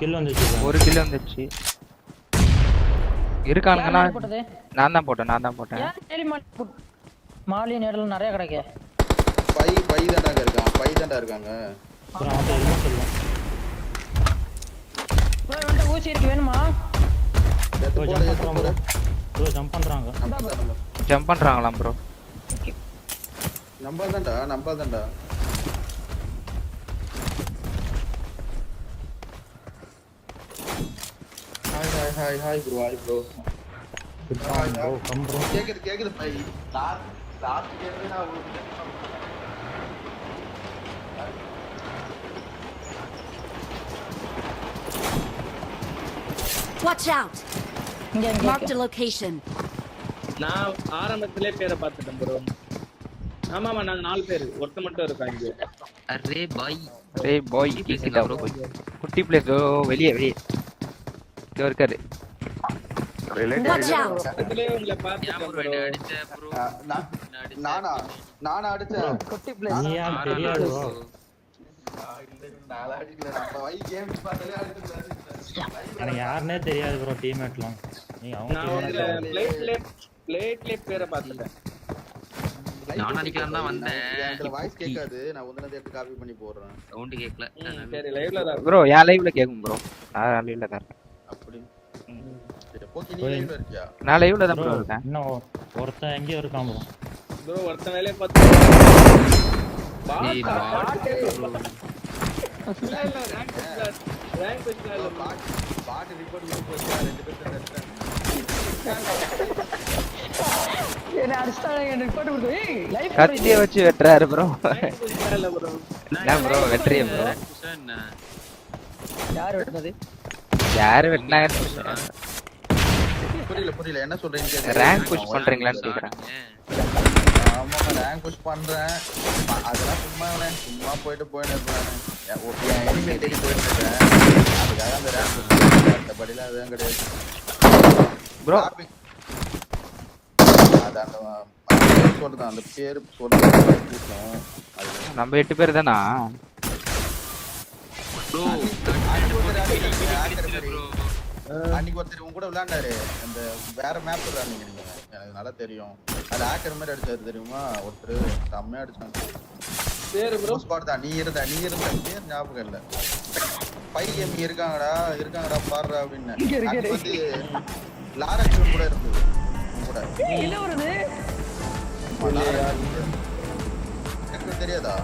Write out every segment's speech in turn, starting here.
Kill வந்துச்சு. ஒரு kill வந்துச்சு. இருக்கானுங்கனா நான் தான் போட்டேன். மாலி நேடல நிறைய கிடைக்கு. பை தான்டா இருக்காங்க. அப்புறம் அவன் எல்லாம் சொல்லுவான். ப்ரோ வந்து ஊசி இருக்கு வேணுமா? ப்ரோ ஜம்ப் பண்றாங்க. ஜம்ப் பண்றாங்களா ப்ரோ? நம்பர் தான்டா. Hi bro. Good morning bro. Come bro. கேக்குது பை. லாஸ்ட் கேம்ல நான் Watch out. Mark the location. நான் ஆரம்பத்திலே பேரை பார்த்துட்டேன் ப்ரோ. ஆமாமா நாங்க 4 பேர். ஒருத்த மட்டும் இருக்காங்க. அரே பாய் கிட்ட ப்ரோ. குட்டி பிளேஸ் வெளியே இங்க இருக்காரு. Watch out. அதுலயே உங்களை பார்த்துட்டேன் ப்ரோ. அடிச்ச ப்ரோ. நானா அடிச்சேன். குட்டி பிளேஸ். நீ யார் தெரியாது ப்ரோ. நாளா அடிக்கல. நம்ம வை கேம் பார்த்தாலே அடிச்சிட்டாரு. எனக்கு யாருனே தெரியாது ப்ரோ டீம்மேட்லாம். நீ நான் அவங்க பிளேட்ல பேரை பார்த்துட்டேன். நான் அடிக்கலாம் தான் வந்தேன். அந்த வாய்ஸ் கேட்காது. நான் ஒண்ணு எடுத்து காப்பி பண்ணி போடுறேன். சவுண்ட் கேட்கல. சரி லைவ்ல தான் ப்ரோ யா லைவ்ல கேக்கும் ப்ரோ. நான் லைவ்ல தான். அப்படி. போக்கி நீ லைவ்ல இருக்கியா? நான் லைவ்ல தான் ப்ரோ இருக்கேன். இன்னும் ஒருத்தன் எங்கேயோ இருக்கான் ப்ரோ. ப்ரோ ஒருத்த வேலைய பார்த்து டேய் பாட் ரேங்க் வச்சால பாட் ரிப்போர்ட் பண்ணி போச்சா 2 பேர் அடிச்சாங்க. என்ன அடிச்சாங்க ரிப்போர்ட் கொடுத்து. ஏய் லைவ் கத்திய வச்சு வெட்டறாரு ப்ரோ. இல்ல ப்ரோ. என்ன ப்ரோ வெட்டறிய ப்ரோ? யார் வெட்டது? யார் வெட்டனாங்க? புரியல என்ன சொல்றீங்க கேக்குறேன். ரேங்க் புஷ் பண்றீங்களான்னு கேக்குறேன். ஆமா நான் புஷ் பண்றேன். அதெல்லாம் சும்மா போயிட்டு இருப்பேன். ஓகே எனிமே தேடி போயிட்டு இருக்கேன். அதுக்காக அந்த ரேங்க் மத்தபடில அதுவும் கிடையாது ப்ரோ. அது அந்த சொல்றேன் அந்த பேர் சொல்றேன். நம்ம 8 பேர் தானா? ப்ரோ அன்னைக்கு ஒருத்தர் உங்க கூட விளையாண்டாரு. அந்த வேற மேப் விளையாடுங்க நீங்க. எனக்கு நல்லா தெரியும். அது ஆக்கர் மாதிரி அடிச்சாரு தெரியுமா? ஒருத்தர் செம்மையா அடிச்சாங்க. பேரு ப்ரோ ஸ்பாட் தான். நீ இருந்த பேர் ஞாபகம் இல்ல. 5 எம் இருக்காங்கடா பாருடா அப்படின்னு. அது வந்து லாரக்ஸ் கூட இருந்தது. கூட இல்ல வருது. எனக்கு தெரியாதா?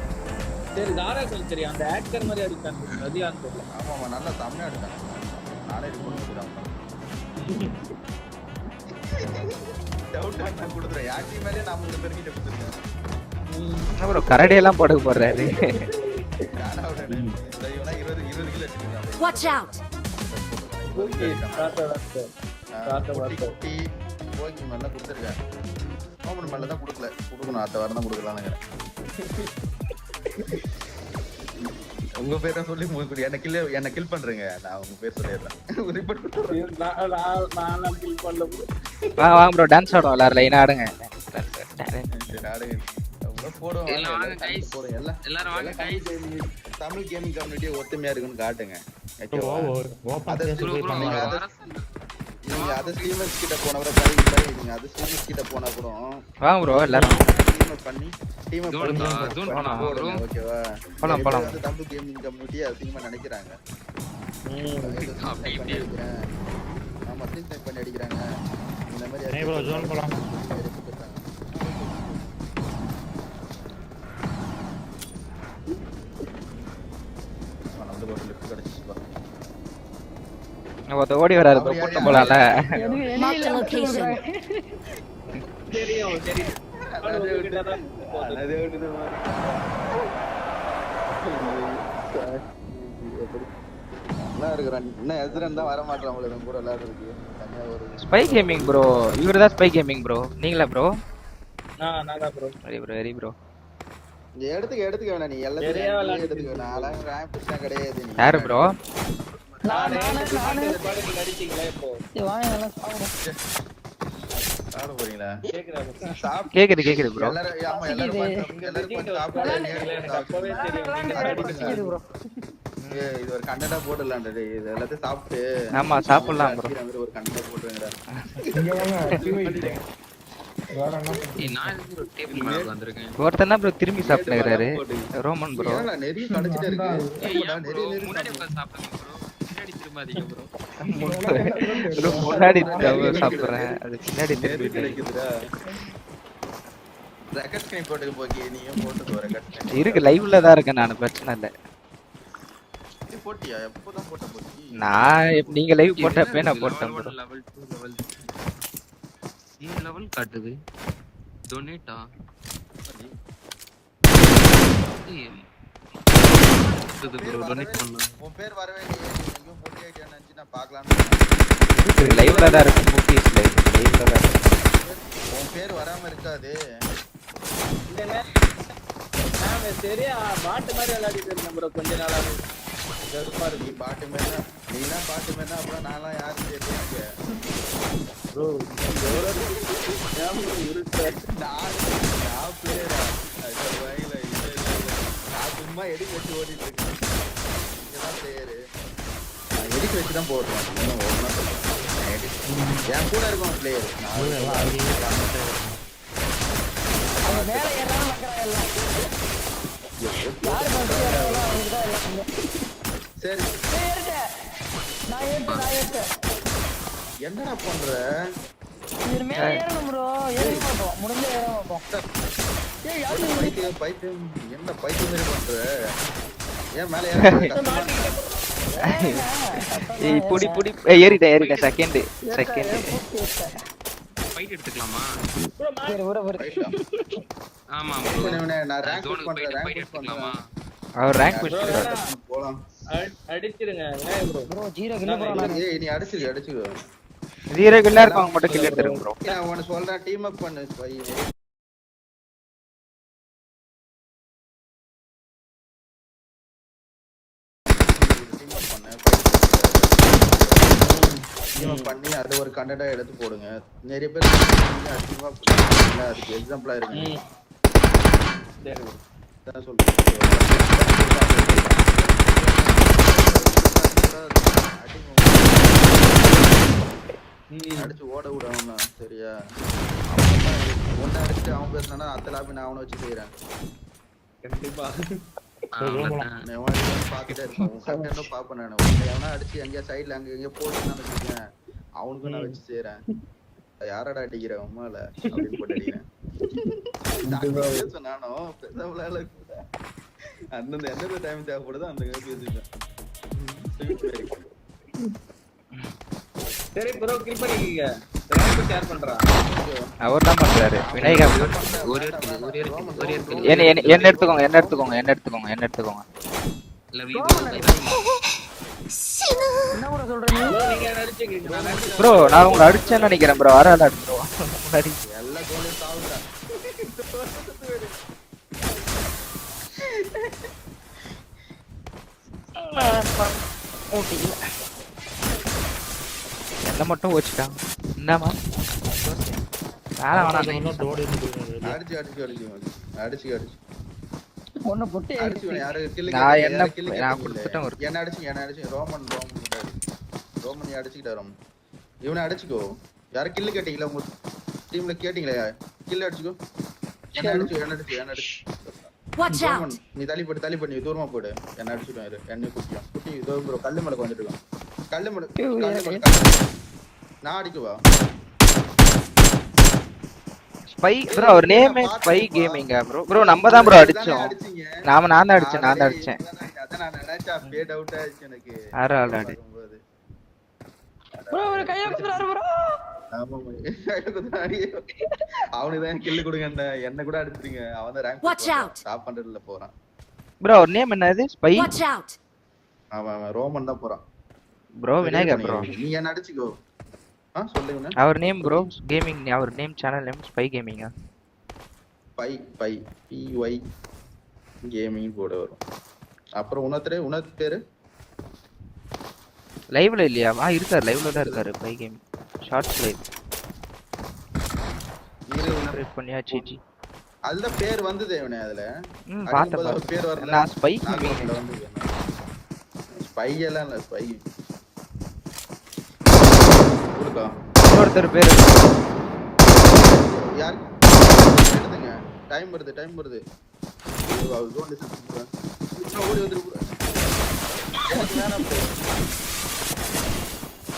சரி தாராக்கள் தெரியும். அந்த ஆக்டர் மாதிரி அடிச்சாங்க. ரதியான் தெரியல. ஆமா நல்லா செம்மையா அடிச்சாங்க. நானே ரிப்போர்ட் பண்ணிடுறேன். டவுட் நான் கொடுத்துறேன். யாக்கி மேலே நான் உங்களுக்கு பெருகிட்ட கொடுத்துருக்கேன். ப்ரோ கரடி எல்லாம் போட போறாரு. காணா விடுறேன். இவனா 20 கிலோ அடிச்சிருக்கான். Watch out. ஓகே தாத்தா குட்டி போக்கி மேல கொடுத்துருக்கேன். ஓமன் மேல தான் கொடுக்கணும். அடுத்த வாரம் தான் கொடுக்கலாம்னு. உங்க பேரை சொல்லி என்ன கில் பண்றீங்க. நான் உங்க பேர் சொல்லிடுறேன். ரிப்போர்ட் கொடுத்துறேன். நான் கில் பண்ணல ப்ரோ. வாங்க ப்ரோ டான்ஸ் ஆடுவோம். எல்லாரும் லைனா ஆடுங்க. ஆடுங்க. போடுவோம். எல்லாரும் வாங்க கைஸ். தமிழ் கேமிங் கம்யூனிட்டி ஒத்துமையா இருக்குன்னு காட்டுங்க. ஓபன் பேஸ் போய் பண்ணுங்க. நீங்க அது ஸ்ட்ரீமர்ஸ் கிட்ட போனவரை நீங்க அது ஸ்ட்ரீமர்ஸ் கிட்ட போனா கூட வாங்க ப்ரோ எல்லாரும் டீம் பண்ணி டீம் ப்ரோ. ஓகேவா? போலாம். அது தமிழ் கேமிங் கம்யூனிட்டி அதிகமா நினைக்கிறாங்க. அப்படி ஆமா ஸ்ட்ரீம் பண்ணி அடிக்கிறாங்க. இந்த மாதிரி நீ ப்ரோ ஜோன் போலாம். வந்து ஒரு லிஃப்ட் கிடைச்சிச்சு. நம்ம ஓடி வராரு ப்ரோ. போட்டு போலாம்ல. Mark the location. தெரியும். அதே ஒண்ணுது மாதிரி. நல்லா இருக்குறான். இன்னும் எஸ்ரன் தான் வர மாட்டறான். உங்களுக்கு கூட விளையாடுறதுக்கு தனியா ஒரு ஸ்பை கேமிங் ப்ரோ. இவர்தான் ஸ்பை கேமிங் ப்ரோ. நீங்களா ப்ரோ? நான் தான் ப்ரோ. Very bro. எடுத்துக்க வேணா. நீ எல்லாத்தையும் எடுத்துக்க வேணா. அலாம் ரேங்க் புஷ்னா கிடையாது. யாரு ப்ரோ? நானே பாடல் அடிச்சீங்களா இப்போ? வாங்க எல்லாம் சாவுறோம். சாப்பிட போறீங்களா? கேக்குது ப்ரோ. எல்லாரும் வந்து சாப்பிடுங்க. அப்பவே தெரியும். ப்ரோ இது ஒரு கண்டென்ட்டா போட்டுடலாம்டா டேய். இது எல்லாத்தையும் சாப்பிட்டு ஆமா சாப்பிடலாம் ப்ரோ. மாதிரி ஒரு கண்டென்ட் போட்டுருங்கடா. நான் எதுக்கு ஒரு டேபிள் மேல உட்கார்ந்திருக்கேன்? ஒருத்தன் தான் ப்ரோ திரும்பி சாப்பிட்டுக்கிறாரு ரோமன் ப்ரோ. ஏன்டா நிறைய கடிச்சிட்டே இருக்கு. ஏய், ஆமாடா, ஏன் bro? நிறைய நிறைய முன்னாடி உட்கார்ந்து சாப்பிடுங்க bro. பின்னாடி திரும்பாதீங்க bro. முன்னாடி சாப்பிடுறேன் அது பின்னாடி நிறைய திரும்பி கிடைக்குதுடா. ரெக்கார்ட் ஸ்கிரீன் போட்டுக்க போக்கி நீயும் போட்டுக்கோ ரெக்கார்ட் ஸ்கிரீன். இருக்கு லைவ்ல தான் இருக்கேன் நான், பிரச்சனை இல்ல. நீ போட்டியா? எப்போதான் போட்ட போக்கி? நான் நீங்க லைவ் போட்டப்பே நான் போட்டேன் level ப்ரோ. 1, level 2, level 3. இந்த லெவல் காட்டுது. டொனேட்டா? இது bro டொனேட் பண்ணலாம். உன் பேர் வரவே இல்லையே. நீ எங்கேயும் போட்டியான்னு நினைச்சு நான் பார்க்கலாம்னு. இருக்கு லைவ்ல தான் இருக்கு. மூவிஸ் லைவ்ல தான் இருக்கு. உன் பேர் வராம இருக்காது. இந்த நான் சரியா பாட்டு மாதிரி விளையாடிட்டு இருந்தேன் ப்ரோ கொஞ்ச நாளாவே. கருப்பா இருக்கு பாட்டு மேல. நீனா பாட்டு மேல அப்புறம் நான்லாம் யாரும் தெரியல. ப்ரோ நான் பிளேயரா? அது வகையில இல்ல இல்ல. நான் சும்மா எடிக்க வச்சு ஓடிட்டு இருக்கேன். இங்கதான் பிளேயரு. நான் எடிக்க வச்சு தான் போடுறேன். இன்னும் ஒழுங்கா சொல்றேன். என் கூட இருக்கும் பிளேயர். எல்லாம் அங்கேயே பார்த்துட்டே இருக்கும். அவன் மேல ஏறாம மக்கறா எல்லாம். யாரு வந்து ஏறாங்களோ அவங்க தான் எல்லாம். சரி ஏறிட்டேன். நான் ஏறிட்டேன். என்னடா பண்ற? இது மேல ஏறணும் ப்ரோ. ஏறி பாப்போம். முடிஞ்ச ஏற பாப்போம். ஏய் யாரு பைத்தியம் பைத்தியம் என்ன பைத்தியம் மாதிரி பண்ற? ஏன் மேல ஏற? ஏய் புடி புடி ஏறிட்டேன் செகண்ட். ஃபைட் எடுத்துக்கலாமா? ஆமா bro. நான் ரேங்க் புஷ் ஜோனுக்கு பண்றேன். ஃபைட் எடுத்துக்கலாமா? அவர் ரேங்க் புஷ் பண்றாரு. போலாம். அடிச்சிருங்க Vinayak bro. Bro 0 kilo bro நான். ஏய் நீ அடிச்சு 0 கில்ல இருக்கவங்க மட்டும் கில் எடுத்துருங்க ப்ரோ. நான் உனக்கு சொல்றேன் டீம் அப் பண்ணு பை. பண்ணி அது ஒரு கண்டென்ட்டா எடுத்து போடுங்க. நிறைய பேர் அதிகமா போடுறாங்க. அதுக்கு எக்ஸாம்பிளா இருக்கு. சரி அதான் சொல்றேன். அடிச்சு ஓட விடணும் சரியா? ஒன்னு அடிச்சுட்டு அவன் பேசினா அத்த லாபி நான் அவனை வச்சு செய்யறேன். கண்டிப்பா பாத்துட்டே இருப்பேன். பாப்பேன் நான் எவனா அடிச்சு எங்கேயா சைட்ல அங்க எங்கேயா போட்டுன்னு வச்சுக்கேன். அவனுக்கும் நான் வச்சு செய்யறேன். யாரடா அடிக்கிற உமால அப்படின்னு போட்டு அடிக்கிறேன். நானும் அந்தந்த எந்தெந்த டைம் தேவைப்படுதோ அந்த பேசிப்பேன். சரி ப்ரோ கில் பண்ணிக்கீங்க. ரேங்க் ஷேர் பண்றா. அவர் தான் பண்றாரு. விநாயகா ஒரே என்ன எடுத்துக்கோங்க. இல்ல வீடியோ என்ன ப்ரோ சொல்றீங்க? நீங்க அடிச்சீங்க. நான் அடிச்சேன். ப்ரோ நான் உங்களை அடிச்சேன்னு நினைக்கிறேன் ப்ரோ. ஆறால ப்ரோ முன்னாடி எல்லா கோலையும் சாவுடா. என்ன மட்டும் வச்சுட்டான். என்னமா வேணாம் இன்னும் தோடி இருந்து அடிச்சு ஒண்ணு பொட்டி அடிச்சு யாரு கில்லு நான் என்ன யாரு கில்லு நான் கொடுத்துட்டேன் ஒரு என்ன அடிச்சு ரோமன் அடிச்சுக்கிட்டாரு. இவனை அடிச்சுக்கோ. யாரு கில்லு கேட்டீங்களா உங்க டீம்ல? கேட்டீங்களா கில்லு அடிச்சுக்கோ. என்ன அடிச்சு Watch out! நீ தள்ளி போட்டு தூரமா போடு. என்ன அடிச்சுட்டாரு. என்ன குட்டி இதோ ப்ரோ கல்லு மேல வந்துட்டு இருக்கான். கல்லு மேல நான் அடிக்குவா? ஸ்பை ப்ரோ அவர் நேம் ஸ்பை கேமிங்கா ப்ரோ நம்ம தான் ப்ரோ அடிச்சோம். நான் தான் அடிச்சேன். அத நான் நினைச்சா ஃபேட் அவுட் ஆயிடுச்சு எனக்கு. ஆறு ஆல்ரெடி ப்ரோ ஒரு கைய குத்துறாரு ப்ரோ. ஆமா அவனுதான் கில்லு கொடுங்க. என்ன கூட அடிச்சிருங்க. அவன் தான் ரேங்க் டாப் 100ல போறான். ப்ரோ அவர் நேம் என்னது? ஸ்பை. Watch out! அவன் ரோமன் தான் போறான் ப்ரோ. விநாயகா ப்ரோ நீ என்ன அடிச்சுக்கோ. சொல்லுங்க. அவர் நேம் ப்ரோ கேமிங். அவர் நேம் சேனல் நேம் ஸ்பை கேமிங்கா? பை PY கேமிங் போட வரும். அப்புறம் உனத்து பேரு லைவ்ல இல்லையா? இருக்காரு லைவ்ல தான் இருக்காரு. Spy Gaming shorts live create பண்ணியாச்சு. ஜி அதுல பேர் வந்ததே இவனே அதுல. பார்த்தேன் பேர் வரல. நான் ஸ்பை கேமிங். ஸ்பையெல்லாம் இல்ல ஸ்பை கொடுக்கா இன்னொருத்தர் பேரு யார் எடுத்துங்க டைம் வருது ஓடி வந்துரு எனக்கு வேணாம் bro.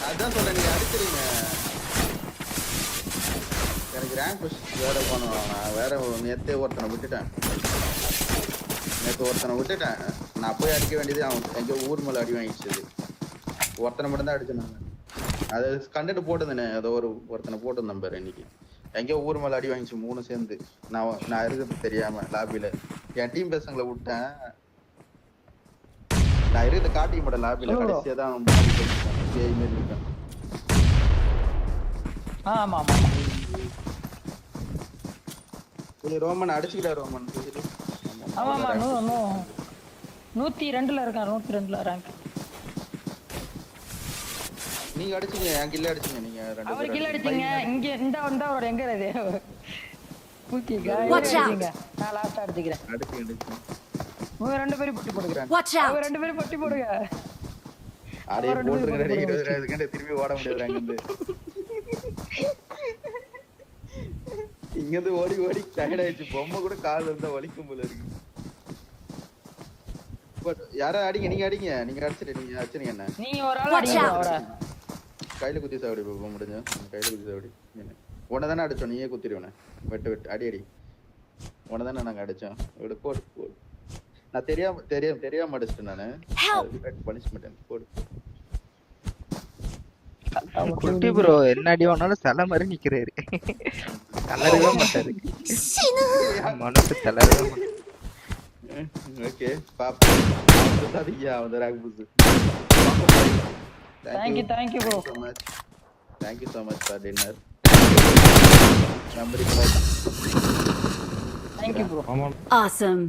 அதான் சொன்னேன் நீங்க அடிக்கிறீங்க எனக்கு ரேங்க் புஷ் வேற பண்ணுவேன் நான் வேற நேத்தே ஒருத்தனை விட்டுட்டேன் நான் போய் அடிக்க வேண்டியது அவன் எங்க ஊர் மேல அடி வாங்கிச்சது ஒருத்தனை மட்டும் தான் அடிச்சேன் நான் அது கண்டென்ட் போட்டுருந்தேனே ஏதோ ஒருத்தனை போட்டிருந்தேன் பேர் இன்னைக்கு எங்கேயோ ஊர் மேல அடி வாங்கிச்சு 3 சேர்ந்து நான் இருக்கிறது தெரியாம லாபில என் டீம் பசங்களை விட்டேன் நான் இருக்கிறத காட்டிக்க மாட்டேன் லாபில கடைசியா தான் இருக்கேன் ஆமா ரோமன் அடிச்சுக்கிட்டா ரோமன் ஆமா 102ல இருக்கான் 102ல ரேங்க் நீங்க அடிச்சீங்க என் கில்ல அடிச்சீங்க நீங்க ரெண்டு அவர் கில் அடிச்சீங்க இங்க இந்த அவரோட எங்க இது ஓகே Watch out. அடிங்க நான் லாஸ்ட் அடிக்கிறேன் அடிச்சு உங்க ரெண்டு பேரும் பொட்டி போடுங்க Watch out! அவங்க ரெண்டு பேரும் பொட்டி போடுங்க அடே போட்டுருக்கேன் 20 செகண்ட் திரும்பி ஓட முடியாது இங்க இருந்து ஓடி டயர்ட் ஆயிடுச்சு பொம்மை கூட கால் இருந்தா வலிக்கும் போல இருக்கு பட் யாரா அடிங்க நீங்க அடிச்சிட்டு நீங்க அடிச்சீங்க என்ன நீங்க ஒரு ஆள் அடிங்க அவர கையில குத்தி சாவடி போக முடிஞ்சா கையில குத்தி சாவடி உன்னை தானே அடிச்சோம் நீயே குத்திடுவன வெட்டு அடி உன்னை தானே நாங்க அடிச்சோம் விடு போடு நான் தெரியாம அடிச்சிட்டேன் நானு பனிஷ்மெண்ட் போடு குட்டி ப்ரோ என்ன அடி வாங்கினாலும் சில மாதிரி நிக்கிறாரு தளரவே மாட்டாரு மனசு தளரவே மாட்டாரு ஓகே பாப்பா அதுதான் அந்த rock புஸ் Thank you bro thank you so much for dinner thank you bro Awesome.